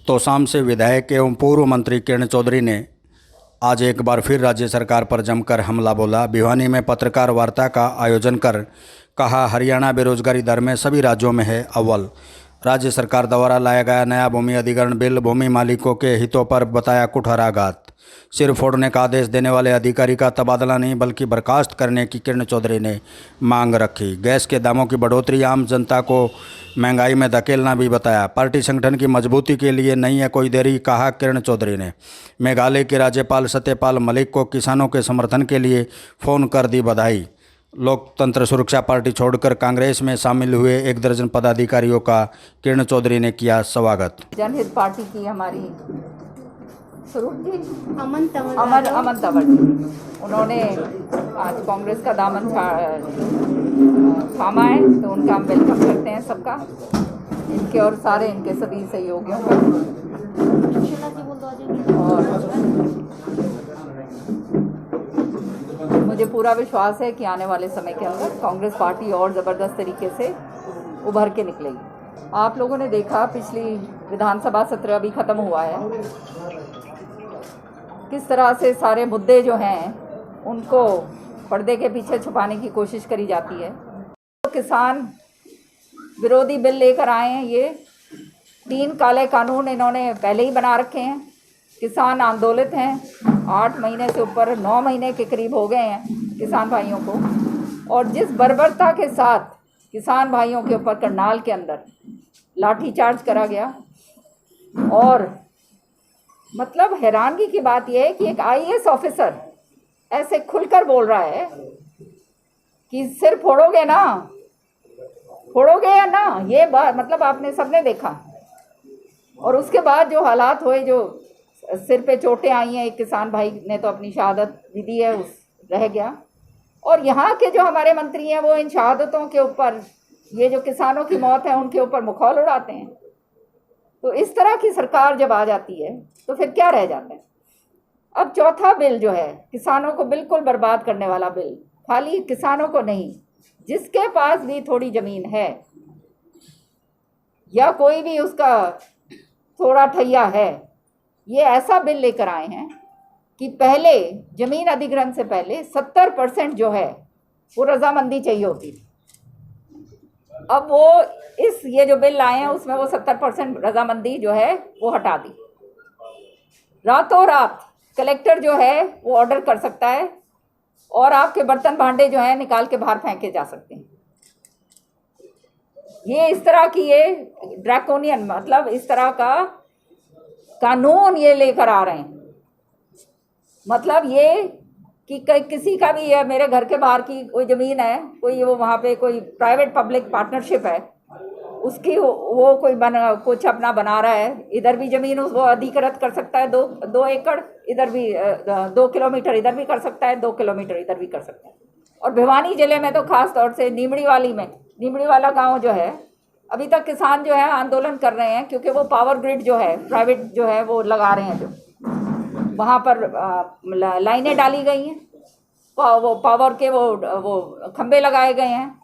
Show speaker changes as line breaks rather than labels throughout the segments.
तोशाम से विधायक एवं पूर्व मंत्री किरण चौधरी ने आज एक बार फिर राज्य सरकार पर जमकर हमला बोला। भिवानी में पत्रकार वार्ता का आयोजन कर कहा, हरियाणा बेरोजगारी दर में सभी राज्यों में है अव्वल। राज्य सरकार द्वारा लाया गया नया भूमि अधिग्रहण बिल भूमि मालिकों के हितों पर बताया कुठाराघात। सिर फोड़ने का आदेश देने वाले अधिकारी का तबादला नहीं बल्कि बर्खास्त करने की किरण चौधरी ने मांग रखी। गैस के दामों की बढ़ोतरी आम जनता को महंगाई में धकेलना भी बताया। पार्टी संगठन की मजबूती के लिए नहीं है कोई देरी, कहा किरण चौधरी ने। मेघालय के राज्यपाल सत्यपाल मलिक को किसानों के समर्थन के लिए फ़ोन कर दी बधाई। लोकतंत्र सुरक्षा पार्टी छोड़कर कांग्रेस में शामिल हुए 1 दर्जन पदाधिकारियों का किरण चौधरी ने किया स्वागत।
जनहित पार्टी की हमारी स्वरूप जी
अमन
तंवर जी, उन्होंने आज कांग्रेस का दामन थामा है, तो उनका हम वेलकम करते हैं सबका, इनके और सारे इनके सभी सहयोगियों का। और मुझे पूरा विश्वास है कि आने वाले समय के अंदर कांग्रेस पार्टी और ज़बरदस्त तरीके से उभर के निकलेगी। आप लोगों ने देखा पिछली विधानसभा सत्र अभी ख़त्म हुआ है, किस तरह से सारे मुद्दे जो हैं उनको पर्दे के पीछे छुपाने की कोशिश करी जाती है। तो किसान विरोधी बिल लेकर आए हैं, ये 3 काले कानून इन्होंने पहले ही बना रखे हैं। किसान आंदोलित हैं, 8 महीने से ऊपर 9 महीने के करीब हो गए हैं किसान भाइयों को। और जिस बर्बरता के साथ किसान भाइयों के ऊपर करनाल के अंदर लाठीचार्ज करा गया, और मतलब हैरानगी की बात यह है कि एक आईएएस ऑफिसर ऐसे खुलकर बोल रहा है कि सिर फोड़ोगे ना, फोड़ोगे या ना, ये बात मतलब आपने सबने देखा। और उसके बाद जो हालात हुए, जो सिर पे चोटें आई हैं, एक किसान भाई ने तो अपनी शहादत भी दी है, उस रह गया। और यहाँ के जो हमारे मंत्री हैं वो इन शहादतों के ऊपर, ये जो किसानों की मौत है उनके ऊपर मुखौल उड़ाते हैं। तो इस तरह की सरकार जब आ जाती है तो फिर क्या रह जाता है। अब चौथा बिल जो है किसानों को बिल्कुल बर्बाद करने वाला बिल, खाली किसानों को नहीं, जिसके पास भी थोड़ी ज़मीन है या कोई भी उसका थोड़ा ठैया है, ये ऐसा बिल लेकर आए हैं कि पहले ज़मीन अधिग्रहण से पहले 70% जो है वो रजामंदी चाहिए होती थी। अब वो ये जो बिल आए हैं उसमें वो 70% रजामंदी जो है वो हटा दी। रातों रात कलेक्टर जो है वो ऑर्डर कर सकता है और आपके बर्तन भांडे जो हैं निकाल के बाहर फेंके जा सकते हैं। ये इस तरह की ये ड्रैकोनियन, मतलब इस तरह का कानून ये लेकर आ रहे हैं। मतलब ये कि किसी का भी है, मेरे घर के बाहर की कोई ज़मीन है, कोई वो वहाँ पे कोई प्राइवेट पब्लिक पार्टनरशिप है, उसकी वो कोई कुछ अपना बना रहा है, इधर भी ज़मीन उसको अधिकृत कर सकता है, 2 एकड़ इधर भी, 2 किलोमीटर इधर भी कर सकता है, 2 किलोमीटर इधर भी कर सकता है। और भिवानी ज़िले में तो ख़ास तौर से नीमड़ी वाला गाँव जो है, अभी तक किसान जो है आंदोलन कर रहे हैं, क्योंकि वो पावर ग्रिड जो है प्राइवेट जो है वो लगा रहे हैं, जो वहाँ पर लाइनें डाली गई हैं, वो पावर के वो खंभे लगाए गए हैं।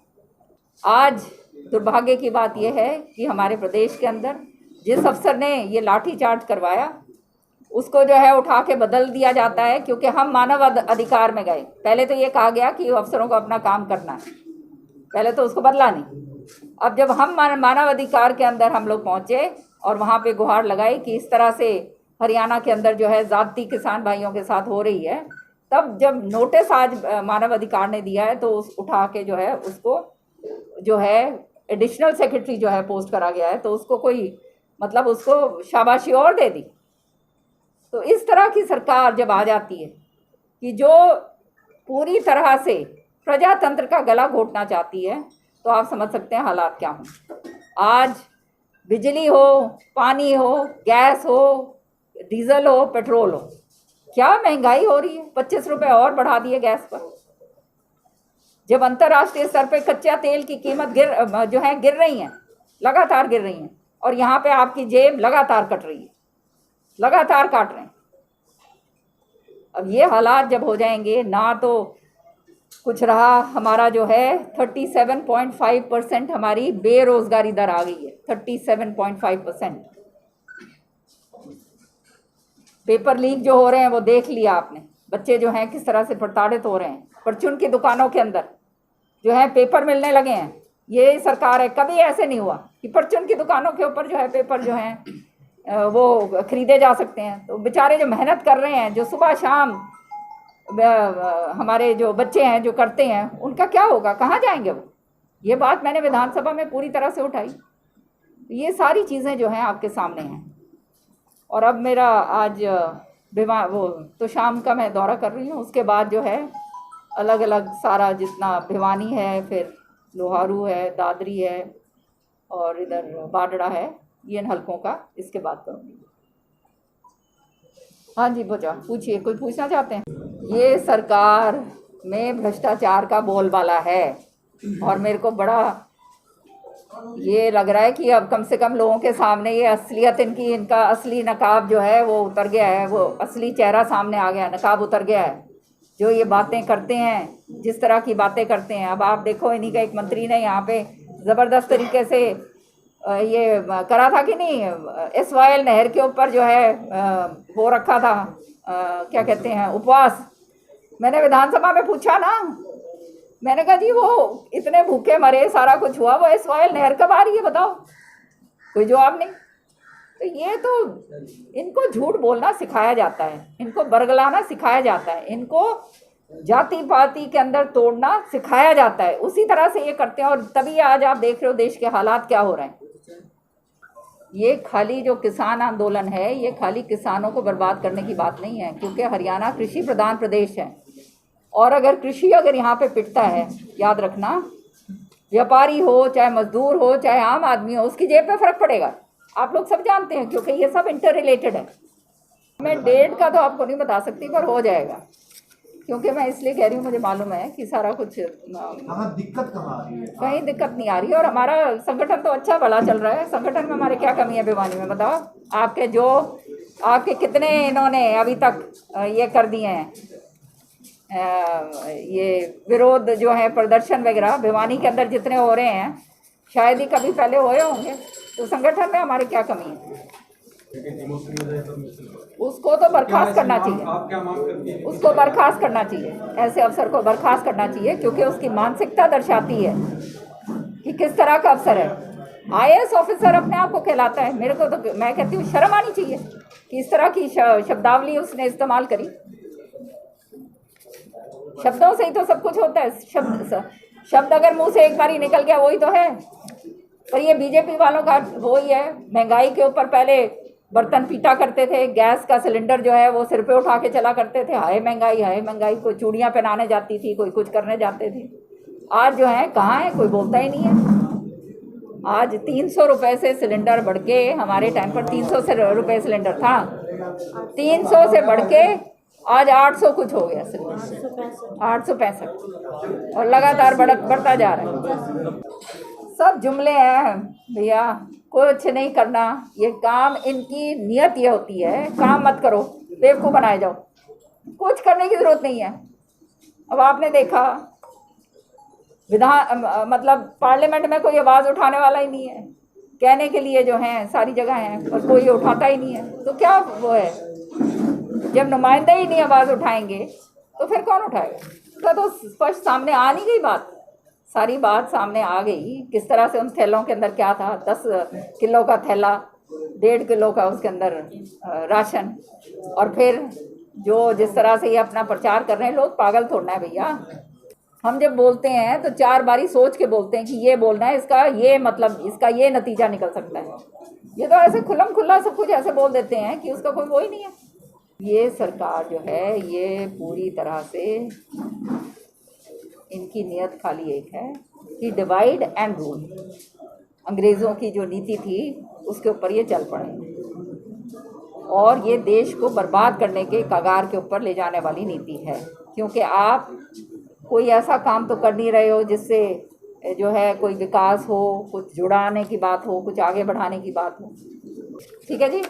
आज दुर्भाग्य की बात यह है कि हमारे प्रदेश के अंदर जिस अफसर ने ये लाठीचार्ज करवाया उसको जो है उठा के बदल दिया जाता है, क्योंकि हम मानव अधिकार में गए। पहले तो ये कहा गया कि अफसरों को अपना काम करना है, पहले तो उसको बदला नहीं। अब जब हम मानव अधिकार के अंदर हम लोग पहुँचे और वहाँ पे गुहार लगाई कि इस तरह से हरियाणा के अंदर जो है ज़्यादती किसान भाइयों के साथ हो रही है, तब जब नोटिस आज मानव अधिकार ने दिया है तो उठा के जो है उसको जो है एडिशनल सेक्रेटरी जो है पोस्ट करा गया है, तो उसको कोई मतलब उसको शाबाशी और दे दी। तो इस तरह की सरकार जब आ जाती है कि जो पूरी तरह से प्रजातंत्र का गला घोटना चाहती है, तो आप समझ सकते हैं हालात क्या हों। आज बिजली हो, पानी हो, गैस हो, डीजल हो, पेट्रोल हो, क्या महंगाई हो रही है। 25 रुपये और बढ़ा दिए गैस पर। जब अंतर्राष्ट्रीय स्तर पे कच्चा तेल की कीमत गिर रही हैं, लगातार गिर रही हैं, और यहाँ पे आपकी जेब लगातार कट रही है, लगातार काट रहे हैं। अब ये हालात जब हो जाएंगे ना, तो कुछ रहा हमारा जो है 37.5% हमारी बेरोजगारी दर आ गई है, 37.5%। पेपर लीक जो हो रहे हैं वो देख लिया आपने, बच्चे जो हैं किस तरह से प्रताड़ित हो रहे हैं। परचून की दुकानों के अंदर जो है पेपर मिलने लगे हैं। ये सरकार है, कभी ऐसे नहीं हुआ कि परचून की दुकानों के ऊपर जो है पेपर जो हैं वो खरीदे जा सकते हैं। तो बेचारे जो मेहनत कर रहे हैं, जो सुबह शाम हमारे जो बच्चे हैं जो करते हैं, उनका क्या होगा, कहाँ जाएंगे वो? ये बात मैंने विधानसभा में पूरी तरह से उठाई। ये सारी चीज़ें जो हैं आपके सामने हैं। और अब मेरा आज वो तो शाम का मैं दौरा कर रही हूँ, उसके बाद जो है अलग अलग सारा जितना भिवानी है, फिर लोहारू है, दादरी है और इधर बाडड़ा है, ये इन हलकों का इसके बाद करूँगी। हाँ जी, पूछिए, कोई पूछना चाहते हैं? ये सरकार में भ्रष्टाचार का बोलबाला है और मेरे को बड़ा ये लग रहा है कि अब कम से कम लोगों के सामने ये असलियत इनका असली नकाब जो है वो उतर गया है, वो असली चेहरा सामने आ गया है, नकाब उतर गया है। जो ये बातें करते हैं, जिस तरह की बातें करते हैं, अब आप देखो इन्हीं का एक मंत्री ने यहाँ पे ज़बरदस्त तरीके से ये करा था कि नहीं, SYL नहर के ऊपर जो है वो रखा था, क्या कहते हैं, उपवास। मैंने विधानसभा में पूछा ना, मैंने कहा जी वो इतने भूखे मरे, सारा कुछ हुआ, वो SYL नहर कब आ रही है बताओ? कोई जवाब नहीं। तो ये तो इनको झूठ बोलना सिखाया जाता है, इनको बरगलाना सिखाया जाता है, इनको जाति पाति के अंदर तोड़ना सिखाया जाता है। उसी तरह से ये करते हैं और तभी आज आप देख रहे हो देश के हालात क्या हो रहे हैं। ये खाली जो किसान आंदोलन है, ये खाली किसानों को बर्बाद करने की बात नहीं है, क्योंकि हरियाणा कृषि प्रधान प्रदेश है। और अगर कृषि अगर यहाँ पे पिटता है, याद रखना, व्यापारी हो चाहे मजदूर हो चाहे आम आदमी हो, उसकी जेब पे फर्क पड़ेगा। आप लोग सब जानते हैं, क्योंकि ये सब इंटर रिलेटेड है। मैं डेट का तो आपको नहीं बता सकती, पर हो जाएगा, क्योंकि मैं इसलिए कह रही हूँ, मुझे मालूम है कि सारा कुछ
दिक्कत कहाँ आ रही है?
कहीं दिक्कत नहीं आ रही है। और हमारा संगठन तो अच्छा भला चल रहा है। संगठन में हमारे क्या कमी है भिवानी में बताओ? आपके कितने इन्होंने अभी तक ये कर दिए हैं, ये विरोध जो है, प्रदर्शन वगैरह भिवानी के अंदर जितने हो रहे हैं, शायद ही कभी पहले हुए होंगे। तो संगठन में हमारे क्या कमी है? उसको तो बर्खास्त करना चाहिए, उसको बर्खास्त करना चाहिए, ऐसे अफसर को बर्खास्त करना चाहिए, क्योंकि उसकी मानसिकता दर्शाती है कि किस तरह का अफसर है। IAS ऑफिसर अपने आप को कहलाता है। मेरे को तो, मैं कहती हूँ शर्म आनी चाहिए कि इस तरह की शब्दावली उसने इस्तेमाल करी। शब्दों से ही तो सब कुछ होता है। शब्द अगर मुंह से एक बार ही निकल गया वही तो है। पर ये बीजेपी वालों का वही है। महंगाई के ऊपर पहले बर्तन पीटा करते थे, गैस का सिलेंडर जो है वो सिर पे उठा के चला करते थे, हाय महंगाई, कोई चूड़ियाँ पहनाने जाती थी, कोई कुछ करने जाते थे। आज जो है कहाँ है, कोई बोलता ही नहीं है। आज 300 रुपये से सिलेंडर बढ़ के, हमारे टाइम पर 300 रुपये सिलेंडर था, 300 से बढ़ के आज 800 कुछ हो गया सिलेंडर, 865, और लगातार बढ़ता जा रहा है। सब जुमले हैं भैया, कुछ नहीं करना। ये काम, इनकी नियत ये होती है, काम मत करो, बेवकूफ़ बनाए जाओ, कुछ करने की ज़रूरत नहीं है। अब आपने देखा मतलब पार्लियामेंट में कोई आवाज़ उठाने वाला ही नहीं है। कहने के लिए जो हैं सारी जगह हैं, और कोई उठाता ही नहीं है। तो क्या वो है, जब नुमाइंदे ही नहीं आवाज़ उठाएंगे तो फिर कौन उठाएगा? उसका तो स्पष्ट सामने आ नहीं गई बात, सारी बात सामने आ गई। किस तरह से उन थैलों के अंदर क्या था, 10 किलो का थैला, 1.5 किलो का उसके अंदर राशन, और फिर जो जिस तरह से ये अपना प्रचार कर रहे हैं, लोग पागल थोड़ना है भैया। हम जब बोलते हैं तो 4 बारी सोच के बोलते हैं कि ये बोलना है, इसका ये मतलब, इसका ये नतीजा निकल सकता है। ये तो ऐसे खुल्लम खुल्ला सब कुछ ऐसे बोल देते हैं कि उसका कोई वो ही नहीं है। ये सरकार जो है, ये पूरी तरह से, इनकी नियत खाली एक है कि डिवाइड एंड रूल। अंग्रेज़ों की जो नीति थी उसके ऊपर ये चल पड़े, और ये देश को बर्बाद करने के कगार के ऊपर ले जाने वाली नीति है। क्योंकि आप कोई ऐसा काम तो कर नहीं रहे हो जिससे जो है कोई विकास हो, कुछ जुड़ाने की बात हो, कुछ आगे बढ़ाने की बात हो। ठीक है जी।